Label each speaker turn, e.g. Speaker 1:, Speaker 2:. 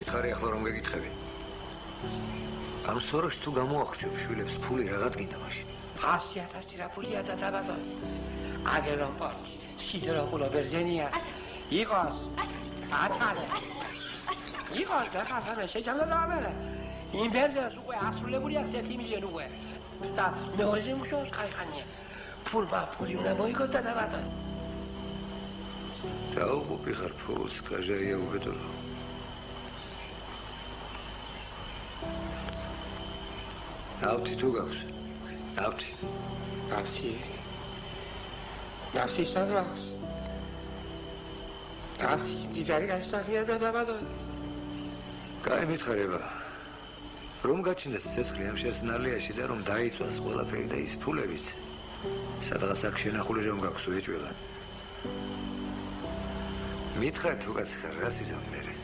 Speaker 1: ხარი ახლა რომ გეკითხები. ამ სოროში თუ გამოახჩობ შვილებს ფული რაღაც გინდა მაშინ.
Speaker 2: 100,000 რა ფულია და დაბადო. აგერონ პორტი, სიდროკულო ბერძენია. იყოს. ათალე. იყოს და ხარხანა შეჭამდა დააბერე. იმ ბერძენს უკვე ასრულებული აქვს 1 მილიონი უკვე. და მეორეზე მუშაობს ხაიხანია. ფულმა ფული უნდა მოიგოს და დაბადო.
Speaker 1: დაუღუპი ხარ ფულს, გაჟარია უბედო. ნავთი თუ გაქვს? ნავთი.
Speaker 2: ნავთი სადღაც. ნავთი ვიზარი გასაგია და დაბადო.
Speaker 1: კაი მითხარება. რომ გაჩნდეს ცეცხლი ამ შესნალიაში და რომ დაიწვას ყველაფერი და ის ფულებიც. სადღაც აქ შენახული რომ გაქვს უეჭველა. მითხარ თუ კაცი ხარ, რას იზამ მერე?